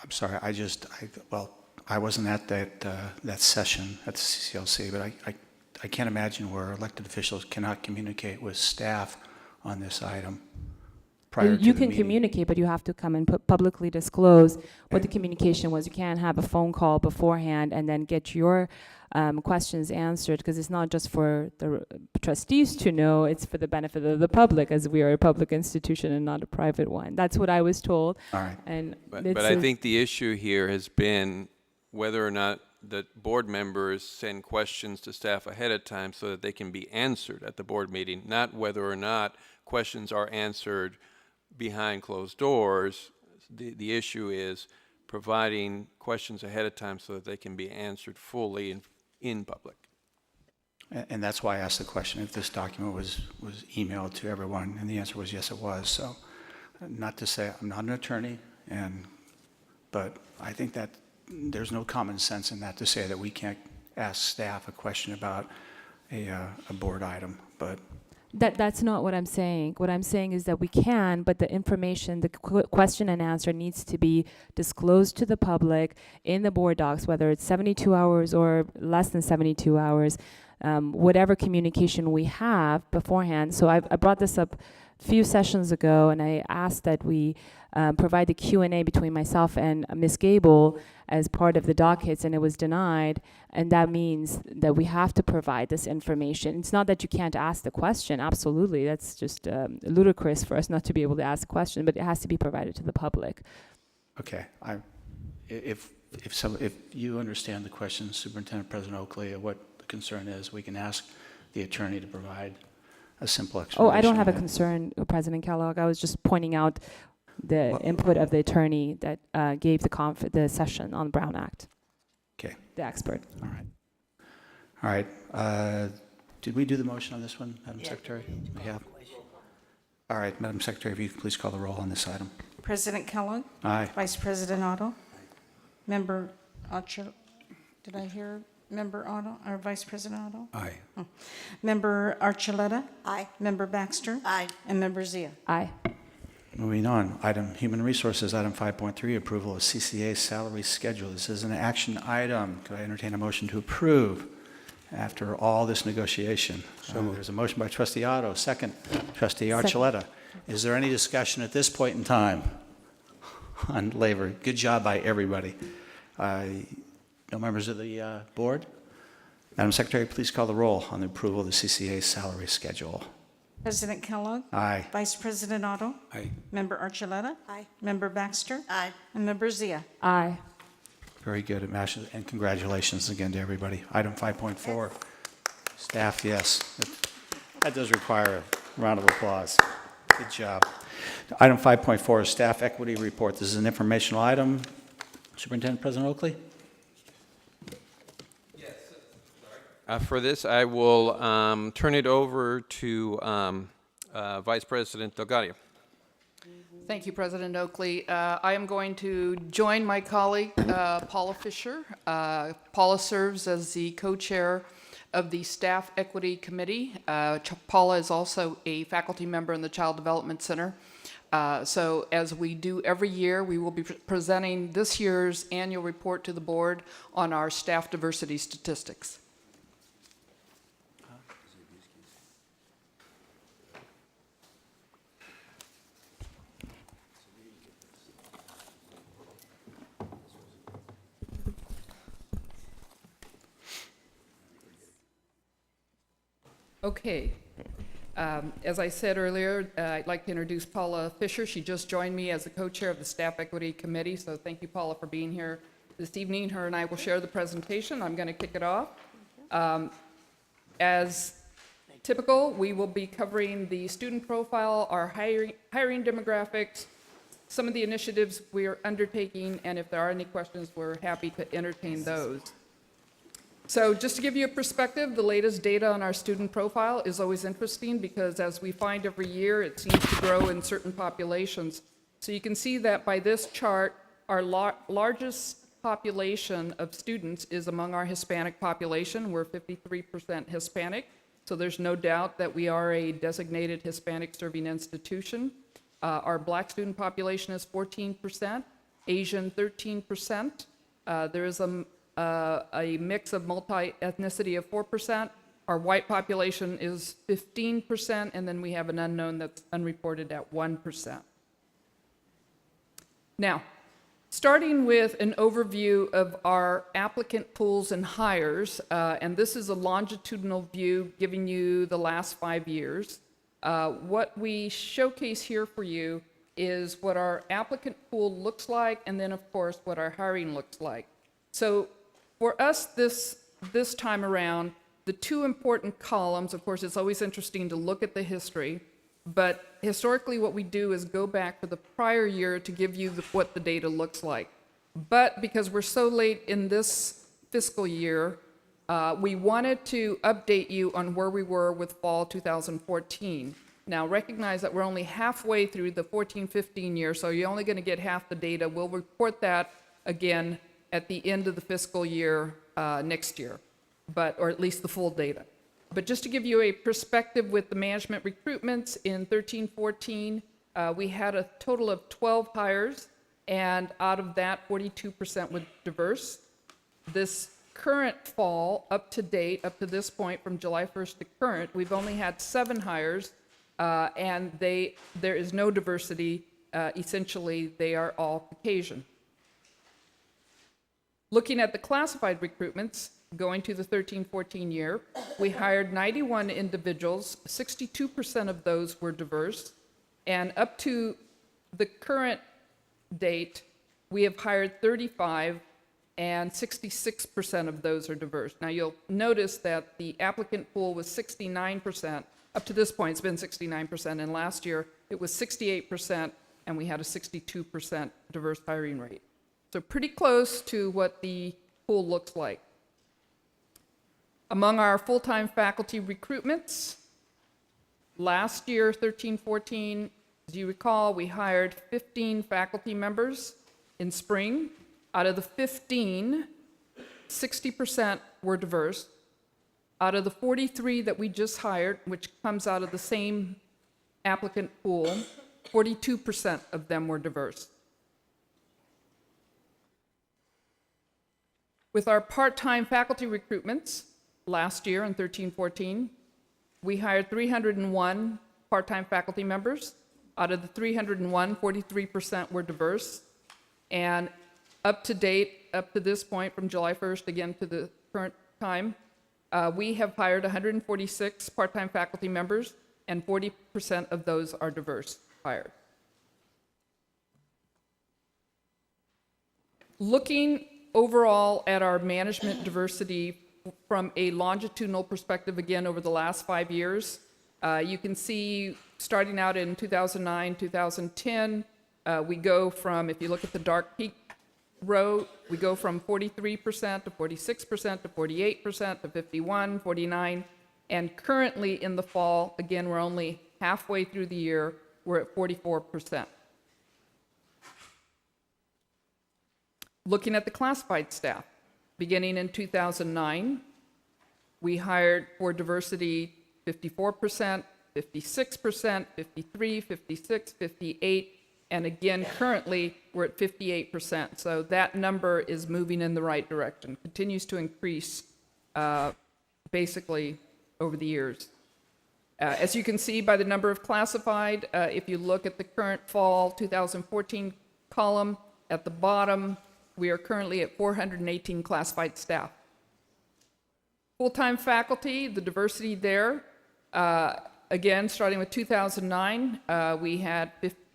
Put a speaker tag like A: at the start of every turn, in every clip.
A: I'm sorry, well, I wasn't at that session at the CCLC, but I can't imagine where elected officials cannot communicate with staff on this item prior to
B: You
A: the
B: can
A: meeting.
B: communicate, but you have to come and publicly disclose what the communication was. You can't have a phone call beforehand and then get your questions answered, because it's not just for the trustees to know, it's for the benefit of the public, as we are a public institution and not a private one. That's what I was told.
A: All right.
B: And
C: But I think the issue here has been whether or not the board members send questions to staff ahead of time so that they can be answered at the board meeting, not whether or not questions are answered behind closed doors. The issue is providing questions ahead of time so that they can be answered fully in public.
A: And that's why I asked the question if this document was emailed to everyone, and the answer was yes, it was. So, not to say I'm not an attorney, but I think that there's no common sense in that to say that we can't ask staff a question about a board item. But
B: That's not what I'm saying. What I'm saying is that we can, but the information, the question and answer needs to be disclosed to the public in the board docs, whether it's 72 hours or less than 72 hours, whatever communication we have beforehand. So I brought this up a few sessions ago, and I asked that we provide the Q&A between myself and Ms. Gable as part of the dockets, and it was denied. And that means that we have to provide this information. It's not that you can't ask the question. Absolutely, that's just ludicrous for us not to be able to ask a question, but it has to be provided to the public.
A: okay, if you understand the question, Superintendent President Oakley, what the concern is, we can ask the attorney to provide a simple explanation.
B: Oh, I don't have a concern, President Kellogg. I was just pointing out the input of the attorney that gave the session on the Brown Act.
A: Okay.
B: The expert.
A: All right. All right. Did we do the motion on this one, Madam Secretary? We have. All right, Madam Secretary, if you could please call the roll on this item.
D: President Kellogg?
A: Aye.
D: Vice President Otto? Member Archer, did I hear Member Otto, or Vice President Otto?
A: Aye.
D: Member Archuleta?
E: Aye.
D: Member Baxter?
E: Aye.
D: And Member Zia?
B: Aye.
A: Moving on, item Human Resources, item 5.3, approval of CCA salary schedule. This is an action item. Could I entertain a motion to approve after all this negotiation? There's a motion by Trustee Otto, second, Trustee Archuleta. Is there any discussion at this point in time on labor? Good job by everybody. No members of the board? Madam Secretary, please call the roll on the approval of the CCA salary schedule.
D: President Kellogg?
A: Aye.
D: Vice President Otto?
A: Aye.
D: Member Archuleta?
E: Aye.
D: Member Baxter?
E: Aye.
D: And Member Zia?
B: Aye.
A: Very good, and congratulations again to everybody. Item 5.4, staff, yes. That does require a round of applause. Good job. Item 5.4 is staff equity report. This is an informational item. Superintendent President Oakley?
C: For this, I will turn it over to Vice President Delgadio.
F: Thank you, President Oakley. I am going to join my colleague, Paula Fisher. Paula serves as the co-chair of the Staff Equity Committee. Paula is also a faculty member in the Child Development Center. So as we do every year, we will be presenting this year's annual report to the board on our staff diversity statistics. Okay. As I said earlier, I'd like to introduce Paula Fisher. She just joined me as the co-chair of the Staff Equity Committee, so thank you, Paula, for being here this evening. Her and I will share the presentation. I'm going to kick it off. As typical, we will be covering the student profile, our hiring demographics, some of the initiatives we are undertaking, and if there are any questions, we're happy to entertain those. So just to give you a perspective, the latest data on our student profile is always interesting because as we find every year, it seems to grow in certain populations. So you can see that by this chart, our largest population of students is among our Hispanic population. We're 53% Hispanic, so there's no doubt that we are a designated Hispanic serving institution. Our Black student population is 14%, Asian 13%. There is a mix of multi-ethnicity of 4%. Our white population is 15%, and then we have an unknown that's unreported at 1%. Now, starting with an overview of our applicant pools and hires, and this is a longitudinal view giving you the last 5 years. What we showcase here for you is what our applicant pool looks like, and then, of course, what our hiring looks like. So for us this time around, the two important columns, of course, it's always interesting to look at the history, but historically what we do is go back for the prior year to give you what the data looks like. But because we're so late in this fiscal year, we wanted to update you on where we were with fall 2014. Now recognize that we're only halfway through the 14-15 year, so you're only going to get half the data. We'll report that again at the end of the fiscal year next year, or at least the full data. But just to give you a perspective with the management recruitments in 13-14, we had a total of 12 hires, and out of that, 42% were diverse. This current fall, up to date, up to this point, from July 1st to current, we've only had 7 hires, and there is no diversity. Essentially, they are all Caucasian. Looking at the classified recruitments, going to the 13-14 year, we hired 91 individuals, 62% of those were diverse, and up to the current date, we have hired 35, and 66% of those are diverse. Now you'll notice that the applicant pool was 69%. Up to this point, it's been 69%, and last year it was 68%, and we had a 62% diverse hiring rate. So pretty close to what the pool looks like. Among our full-time faculty recruitments, last year, 13-14, as you recall, we hired 15 faculty members in spring. Out of the 15, 60% were diverse. Out of the 43 that we just hired, which comes out of the same applicant pool, 42% of them were diverse. With our part-time faculty recruitments, last year in 13-14, we hired 301 part-time faculty members. Out of the 301, 43% were diverse. And up to date, up to this point, from July 1st, again to the current time, we have hired 146 part-time faculty members, and 40% of those are diverse hired. Looking overall at our management diversity from a longitudinal perspective, again, over the last 5 years, you can see starting out in 2009, 2010, we go from, if you look at the dark peak row, we go from 43% to 46% to 48% to 51, 49, and currently in the fall, again, we're only halfway through the year, we're at 44%. Looking at the classified staff, beginning in 2009, we hired for diversity 54%, 56%, 53, 56, 58, and again, currently, we're at 58%. So that number is moving in the right direction, continues to increase basically over the years. As you can see by the number of classified, if you look at the current fall 2014 column, at the bottom, we are currently at 418 classified staff. Full-time faculty, the diversity there, again, starting with 2009, we had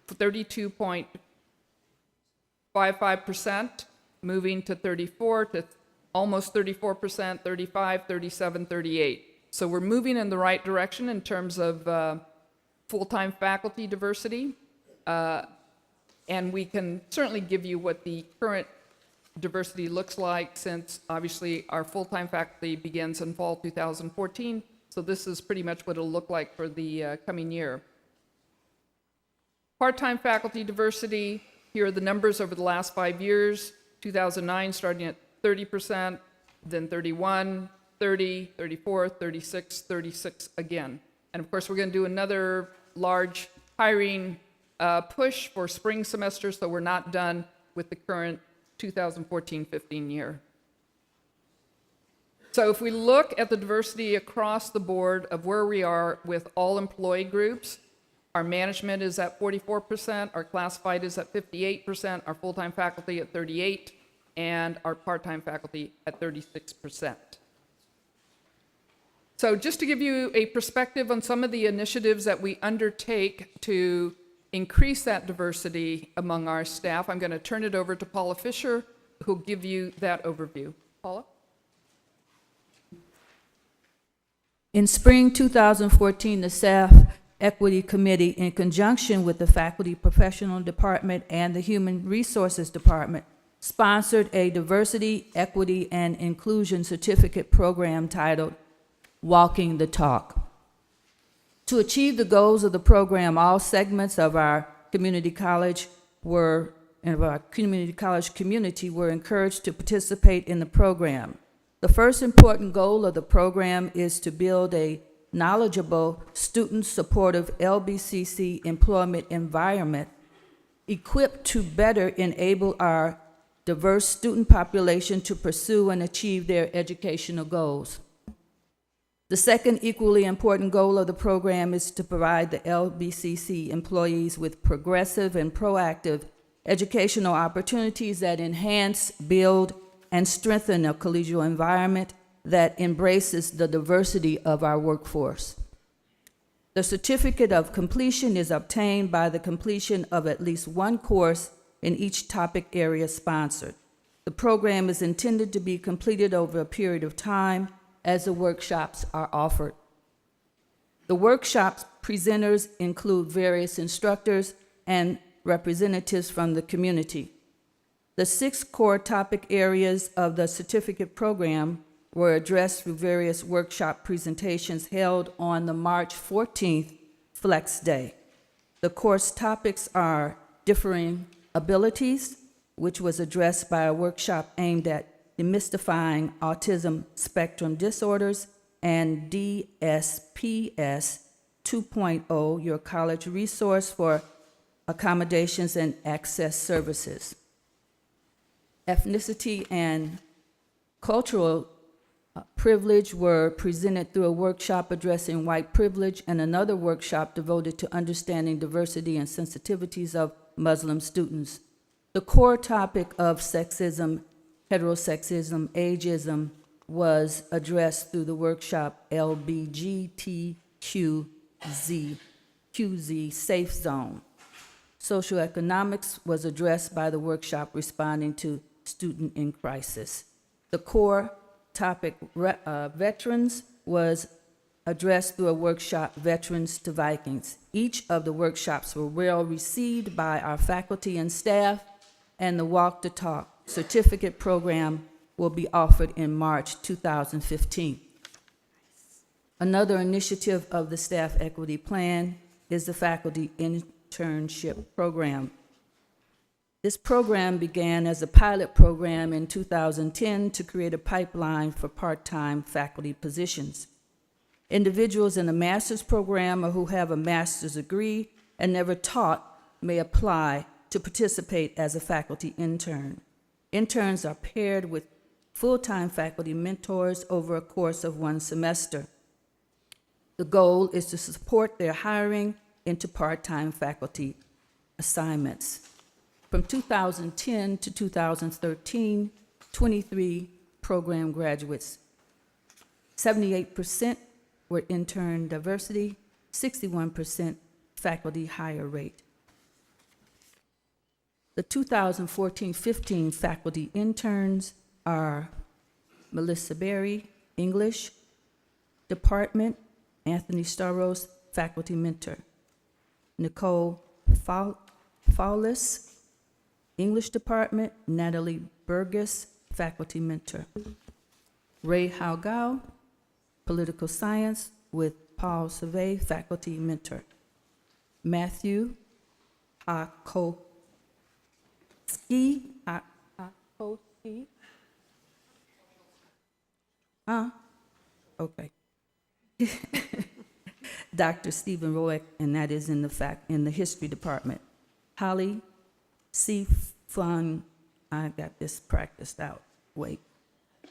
F: 32.55%, moving to 34, to almost 34%, 35, 37, 38. So we're moving in the right direction in terms of full-time faculty diversity, and we can certainly give you what the current diversity looks like, since obviously our full-time faculty begins in fall 2014, so this is pretty much what it'll look like for the coming year. Part-time faculty diversity, here are the numbers over the last 5 years. 2009 starting at 30%, then 31, 30, 34, 36, 36 again. And of course, we're going to do another large hiring push for spring semester, so we're not done with the current 2014-15 year. So if we look at the diversity across the board of where we are with all employee groups, our management is at 44%, our classified is at 58%, our full-time faculty at 38%, and our part-time faculty at 36%. So just to give you a perspective on some of the initiatives that we undertake to increase that diversity among our staff, I'm going to turn it over to Paula Fisher, who'll give you that overview. Paula?
E: In spring 2014, the Staff Equity Committee, in conjunction with the Faculty Professional Department and the Human Resources Department, sponsored a Diversity, Equity, and Inclusion Certificate program titled Walking the Talk. To achieve the goals of the program, all segments of our community college community were encouraged to participate in the program. The first important goal of the program is to build a knowledgeable, student-supportive LBCC employment environment equipped to better enable our diverse student population to pursue and achieve their educational goals. The second equally important goal of the program is to provide the LBCC employees with progressive and proactive educational opportunities that enhance, build, and strengthen a collegial environment that embraces the diversity of our workforce. The certificate of completion is obtained by the completion of at least one course in each topic area sponsored. The program is intended to be completed over a period of time as the workshops are offered. The workshops presenters include various instructors and representatives from the community. The 6 core topic areas of the certificate program were addressed through various workshop presentations held on the March 14th Flex Day. The course topics are differing abilities, which was addressed by a workshop aimed at demystifying autism spectrum disorders, and DSPS 2.0, your college resource for accommodations and access services. Ethnicity and cultural privilege were presented through a workshop addressing white privilege and another workshop devoted to understanding diversity and sensitivities of Muslim students. The core topic of sexism, heterosexism, ageism was addressed through the workshop LBGTQZ Safe Zone. Socioeconomics was addressed by the workshop responding to student in crisis. The core topic, veterans, was addressed through a workshop, Veterans to Vikings. Each of the workshops were well received by our faculty and staff, and the Walk the Talk certificate program will be offered in March 2015. Another initiative of the Staff Equity Plan is the Faculty Internship Program. This program began as a pilot program in 2010 to create a pipeline for part-time faculty positions. Individuals in a master's program or who have a master's degree and never taught may apply to participate as a faculty intern. Interns are paired with full-time faculty mentors over a course of 1 semester. The goal is to support their hiring into part-time faculty assignments. From 2010 to 2013, 23 program graduates. 78% were intern diversity, 61% faculty hire rate. The 2014-15 faculty interns are Melissa Berry, English Department, Anthony Staros, faculty mentor. Nicole Fowlis, English Department, Natalie Burgess, faculty mentor. Ray Haugao, Political Science, with Paul Survey, faculty mentor. Matthew Akoski, okay. Dr. Stephen Roick, and that is in the history department. Holly C. Fun, I got this practiced out. Wait.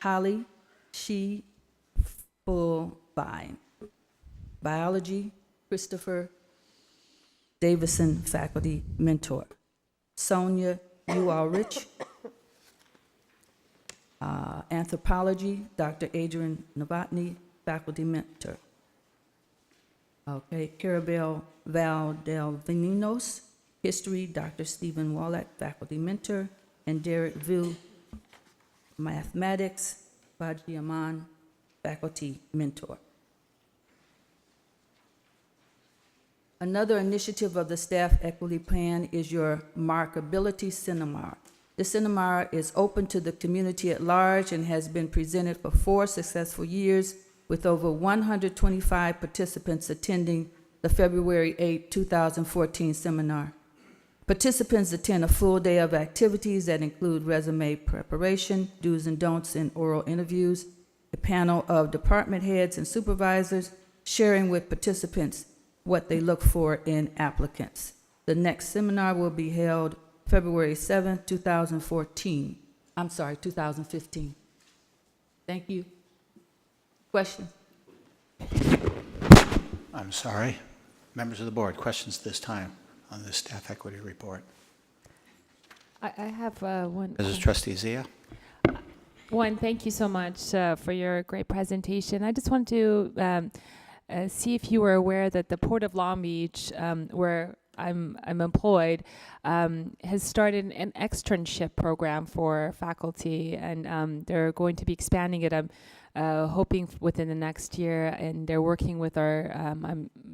E: Holly She Fullvine. Biology, Christopher Davison, faculty mentor. Sonia U. Ulrich. Anthropology, Dr. Adrian Novotny, faculty mentor. Okay, Carabel Valdelvinos, history, Dr. Stephen Wallach, faculty mentor, and Derek Vu, mathematics, Baji Aman, faculty mentor. Another initiative of the Staff Equity Plan is your Markability Seminar. The seminar is open to the community at large and has been presented for 4 successful years with over 125 participants attending the February 8, 2014 seminar. Participants attend a full day of activities that include resume preparation, do's and don'ts in oral interviews, a panel of department heads and supervisors sharing with participants what they look for in applicants. The next seminar will be held February 7th, 2015. Thank you. Question?
A: I'm sorry. Members of the board, questions this time on the staff equity report?
B: I have one.
A: Mrs. Trustee Zia?
B: One, thank you so much for your great presentation. I just wanted to see if you were aware that the Port of Long Beach, where I'm employed, has started an externship program for faculty, and they're going to be expanding it. I'm hoping within the next year, and they're working with our.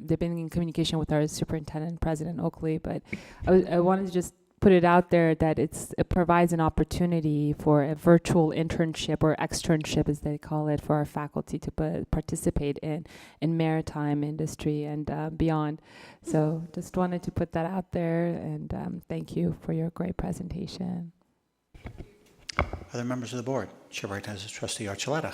B: They've been in communication with our superintendent, President Oakley. But I wanted to just put it out there that it provides an opportunity for a virtual internship or externship, as they call it, for our faculty to participate in maritime industry and beyond. So just wanted to put that out there, and thank you for your great presentation.
A: Other members of the board? Chair recognizes Trustee Archuleta.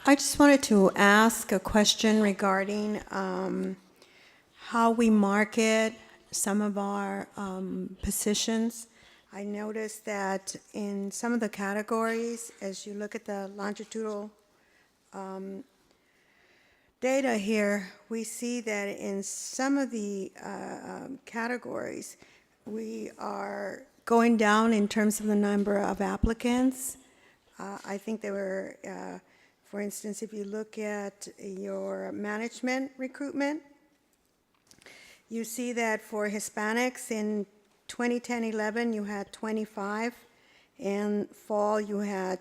G: I just wanted to ask a question regarding how we market some of our positions. I noticed that in some of the categories, as you look at the longitudinal data here, we see that in some of the categories, we are going down in terms of the number of applicants. I think there were, for instance, if you look at your management recruitment, you see that for Hispanics in 2010-11, you had 25. In fall, you had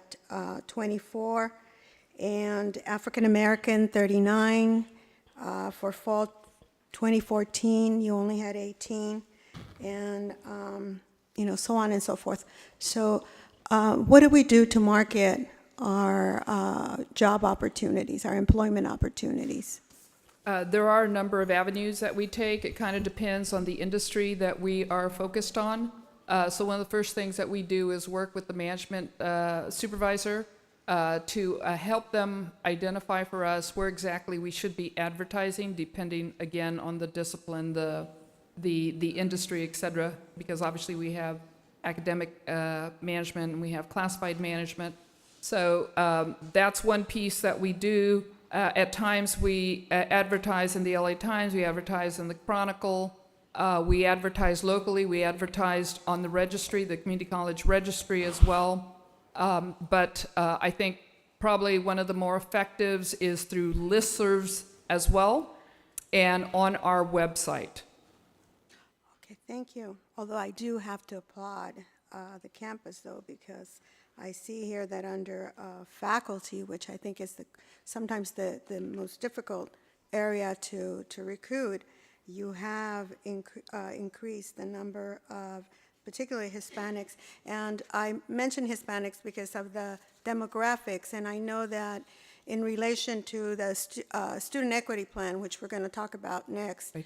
G: 24. And African American, 39. For fall 2014, you only had 18. And, so on and so forth. So what do we do to market our job opportunities, our employment opportunities?
F: There are a number of avenues that we take. It kind of depends on the industry that we are focused on. So one of the first things that we do is work with the management supervisor to help them identify for us where exactly we should be advertising, depending, again, on the discipline, the industry, et cetera, because obviously we have academic management and we have classified management. So that's one piece that we do. At times we advertise in the LA Times, we advertise in the Chronicle, we advertise locally, we advertised on the registry, the community college registry as well. But I think probably one of the more effectives is through listservs as well and on our website.
G: Okay, thank you. Although I do have to applaud the campus, though, because I see here that under faculty, which I think is sometimes the most difficult area to recruit, you have increased the number of particularly Hispanics. And I mention Hispanics because of the demographics, and I know that in relation to the student equity plan, which we're going to talk about next,
F: Right.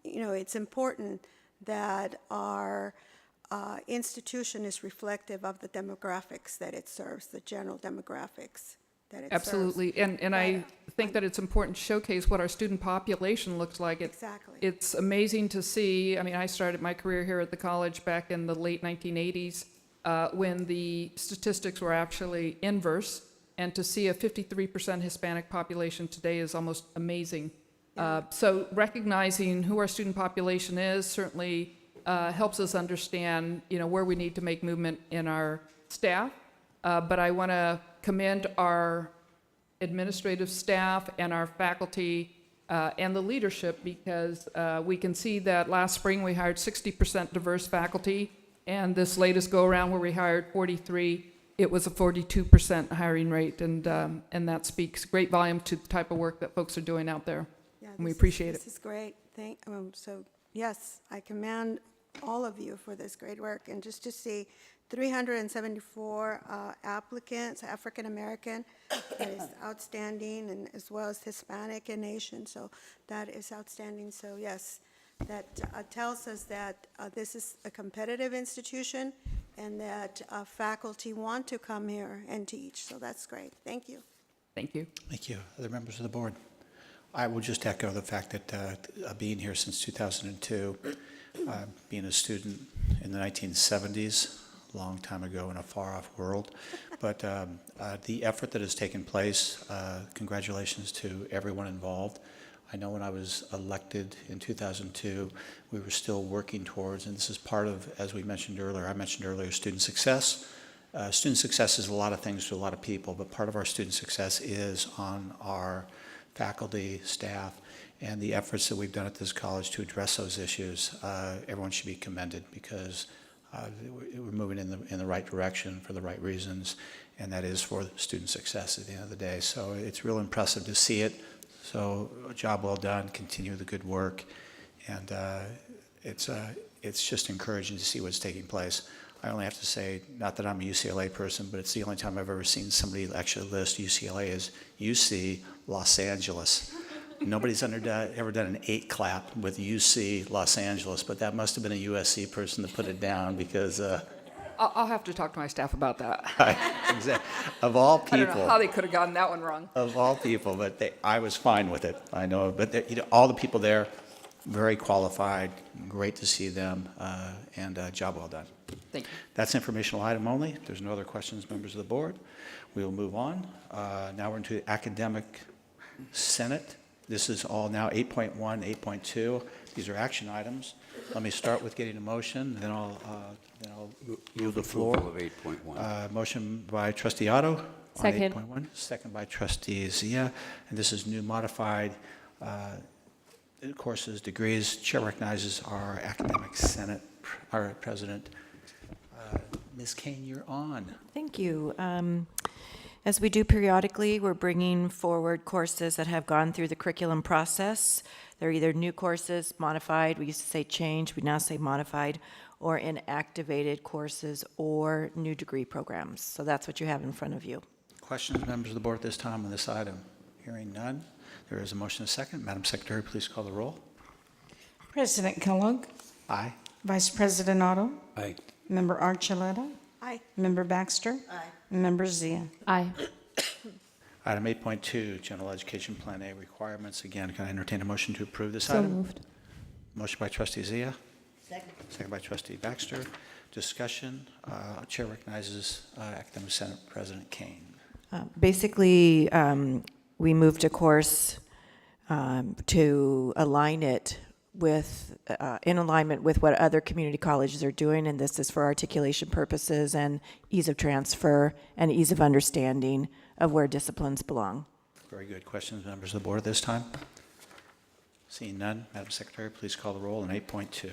G: It's important that our institution is reflective of the demographics that it serves, the general demographics. that it serves.
F: Absolutely, and I think that it's important to showcase what our student population looks like.
G: Exactly.
F: It's amazing to see, I mean, I started my career here at the college back in the late 1980s, when the statistics were actually inverse, and to see a 53% Hispanic population today is almost amazing. So recognizing who our student population is certainly helps us understand, where we need to make movement in our staff. But I want to commend our administrative staff and our faculty and the leadership, because we can see that last spring we hired 60% diverse faculty, and this latest go-around where we hired 43, it was a 42% hiring rate, and that speaks great volume to the type of work that folks are doing out there.
G: Yeah,
F: And we
G: this is-
F: appreciate it.
G: This is great. So, yes, I commend all of you for this great work. And just to see 374 applicants, African-American, that is outstanding, and as well as Hispanic in nation. So that is outstanding. So, yes, that tells us that this is a competitive institution and that faculty want to come here and teach. So that's great. Thank you.
F: Thank you.
A: Thank you. Other members of the board? I will just echo the fact that being here since 2002, being a student in the 1970s, a long time ago in a far-off world, but the effort that has taken place, congratulations to everyone involved. I know when I was elected in 2002, we were still working towards, and this is part of, as we mentioned earlier, I mentioned earlier, student success. Student success is a lot of things to a lot of people, but part of our student success is on our faculty, staff, and the efforts that we've done at this college to address those issues. Everyone should be commended, because we're moving in the right direction for the right reasons, and that is for student success at the end of the day. So it's real impressive to see it. So a job well done, continue the good work, and it's just encouraging to see what's taking place. I only have to say, not that I'm a UCLA person, but it's the only time I've ever seen somebody actually list UCLA as UC Los Angeles. Nobody's ever done an 8 clap with UC Los Angeles, but that must have been a USC person to put it down, because
F: I'll have to talk to my staff about that.
A: of all
F: I don't know
A: people,
F: how they could have gotten that one wrong.
A: of all people, but I was fine with it. I know, but all the people there, very qualified, great to see them, and job well done.
F: Thank you.
A: That's informational item only. If there's no other questions, members of the board, we will move on. Now we're into Academic Senate. This is all now 8.1, 8.2. These are action items. Let me start with getting a motion, then I'll yield the floor.
H: Approval of 8.1.
A: Motion by trustee Otto.
B: Second.
A: On 8.1, second by trustee Zia. And this is new modified courses, degrees. Chair recognizes our Academic Senate, our president. Ms. Kane, you're on.
I: Thank you. As we do periodically, we're bringing forward courses that have gone through the curriculum process. They're either new courses, modified, we used to say change, we now say modified, or inactivated courses or new degree programs. So that's what you have in front of you.
A: Questions, members of the board, at this time on this item? Hearing none, there is a motion and a second. Madam Secretary, please call the roll.
D: President Kellogg,
A: Aye.
D: Vice President Otto,
H: Aye.
D: Member Archuleta,
G: Aye.
D: Member Baxter, Member Zia.
B: Aye.
A: Item 8.2, General Education Plan A requirements. Again, can I entertain a motion to approve this
B: So
A: item?
B: moved.
A: Motion by trustee Zia. Second by trustee Baxter. Discussion. Chair recognizes Academic Senate President Kane.
I: Basically, we moved a course to align it with, in alignment with what other community colleges are doing, and this is for articulation purposes and ease of transfer and ease of understanding of where disciplines belong.
A: Very good. Questions, members of the board, at this time? Seeing none, Madam Secretary, please call the roll on 8.2.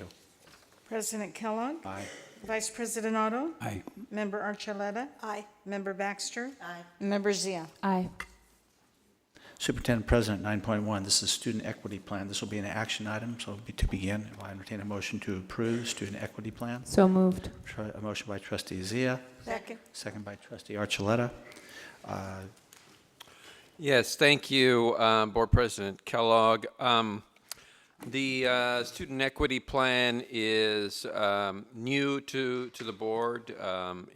D: President Kellogg,
A: Aye.
D: Vice President Otto,
H: Aye.
D: Member Archuleta,
G: Aye.
D: Member Baxter, Member Zia.
B: Aye.
A: Superintendent President, 9.1, this is Student Equity Plan. This will be an action item, so to begin, I entertain a motion to approve Student Equity Plan.
B: So moved.
A: A motion by trustee Zia,
G: Second.
A: second by trustee Archuleta.
C: Yes, thank you, Board President Kellogg. The student equity plan is new to the board.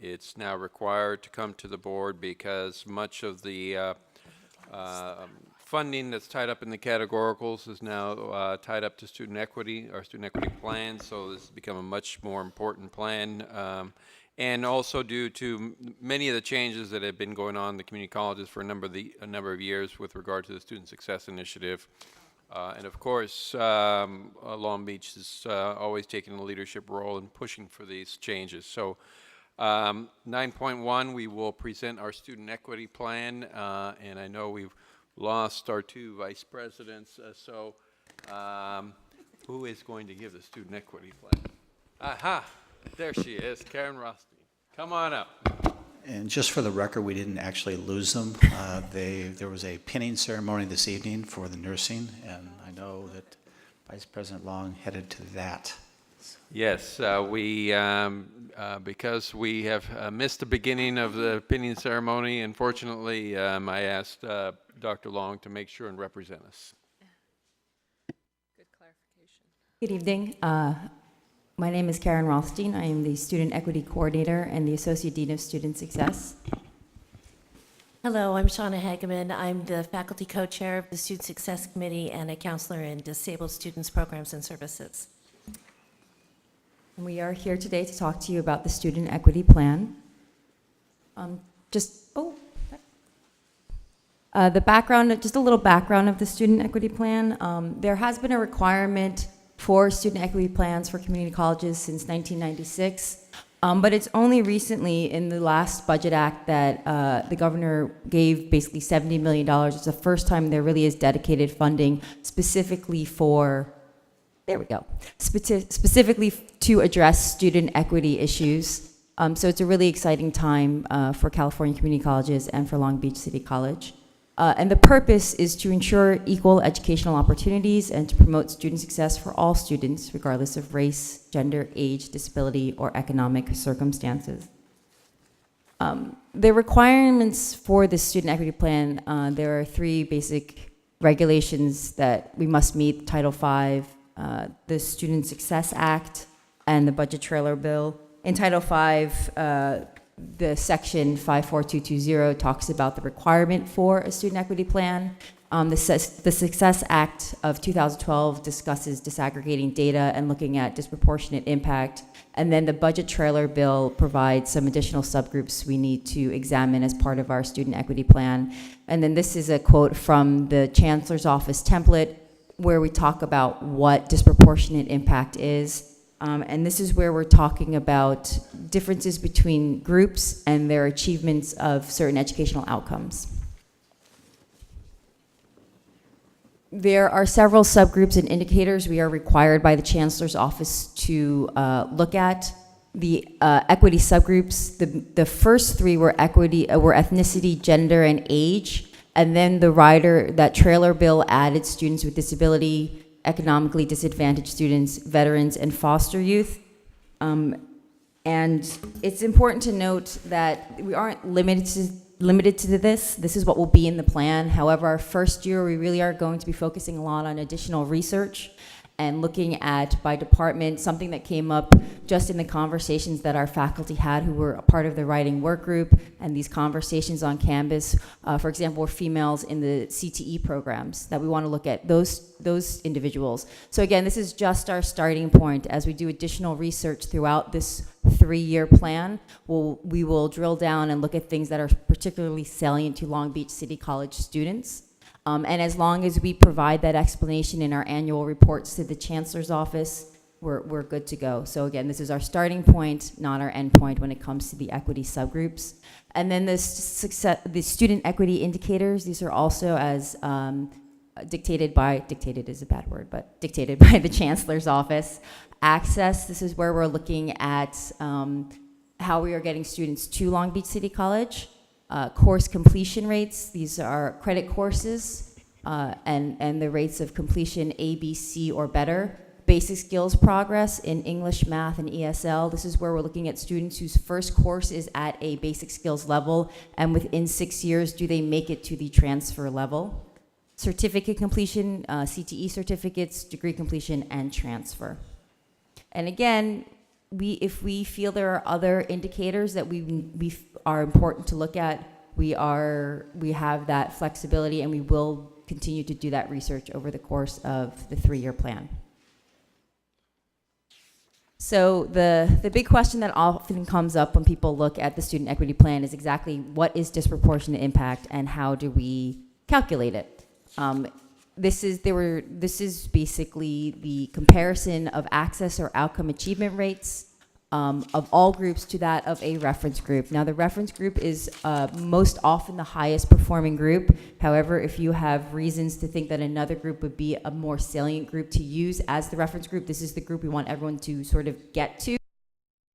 C: It's now required to come to the board because much of the funding that's tied up in the categoricals is now tied up to student equity or student equity plans, so this has become a much more important plan. And also due to many of the changes that have been going on in the community colleges for a number of years with regard to the Student Success Initiative. And of course, Long Beach has always taken a leadership role in pushing for these changes. So 9.1, we will present our student equity plan, and I know we've lost our two vice presidents, so who is going to give the student equity plan? Aha, there she is, Karen Rothstein. Come on up.
A: And just for the record, we didn't actually lose them. There was a pinning ceremony this evening for the nursing, and I know that Vice President Long headed to that.
C: Yes, because we have missed the beginning of the pinning ceremony, unfortunately, I asked Dr. Long to make sure and represent us.
B: Good clarification.
H: Good evening. My name is Karen Rothstein. I am the Student Equity Coordinator and the Associate Dean of Student Success.
J: Hello, I'm Shauna Hageman. I'm the Faculty Co-Chair of the Student Success Committee and a counselor in Disabled Students Programs and Services.
H: And we are here today to talk to you about the Student Equity Plan. The background, just a little background of the Student Equity Plan. There has been a requirement for student equity plans for community colleges since 1996. But it's only recently in the last Budget Act that the governor gave basically $70 million. It's the first time there really is dedicated funding specifically for, specifically to address student equity issues. So it's a really exciting time for California community colleges and for Long Beach City College. And the purpose is to ensure equal educational opportunities and to promote student success for all students, regardless of race, gender, age, disability, or economic circumstances. The requirements for the Student Equity Plan, there are 3 basic regulations that we must meet: Title V, the Student Success Act, and the Budget Trailer Bill. In Title V, the section 54220 talks about the requirement for a student equity plan. The Success Act of 2012 discusses disaggregating data and looking at disproportionate impact. And then the Budget Trailer Bill provides some additional subgroups we need to examine as part of our student equity plan. And then this is a quote from the Chancellor's Office template where we talk about what disproportionate impact is. And this is where we're talking about differences between groups and their achievements of certain educational outcomes. There are several subgroups and indicators we are required by the Chancellor's Office to look at. The equity subgroups, the first 3 were ethnicity, gender, and age. And then the rider, that trailer bill, added students with disability, economically disadvantaged students, veterans, and foster youth. And it's important to note that we aren't limited to this. This is what will be in the plan. However, our first year, we really are going to be focusing a lot on additional research and looking at, by department, something that came up just in the conversations that our faculty had who were a part of the writing work group, and these conversations on Canvas, for example, were females in the CTE programs, that we want to look at those individuals. So again, this is just our starting point. As we do additional research throughout this 3-year plan, we will drill down and look at things that are particularly salient to Long Beach City College students. And as long as we provide that explanation in our annual reports to the Chancellor's Office, we're good to go. So again, this is our starting point, not our end point when it comes to the equity subgroups. And then the student equity indicators, these are also as dictated by the Chancellor's Office. Access, this is where we're looking at how we are getting students to Long Beach City College. Course completion rates, these are credit courses and the rates of completion A, B, C, or better. Basic skills progress in English, math, and ESL. This is where we're looking at students whose first course is at a basic skills level, and within 6 years, do they make it to the transfer level? certificate completion, CTE certificates, degree completion, and transfer. And again, if we feel there are other indicators that we are important to look at, we have that flexibility, and we will continue to do that research over the course of the 3-year plan. So the big question that often comes up when people look at the student equity plan is exactly what is disproportionate impact and how do we calculate it? This is basically the comparison of access or outcome achievement rates of all groups to that of a reference group. Now, the reference group is most often the highest performing group. However, if you have reasons to think that another group would be a more salient group to use as the reference group, this is the group we want everyone to sort of get to.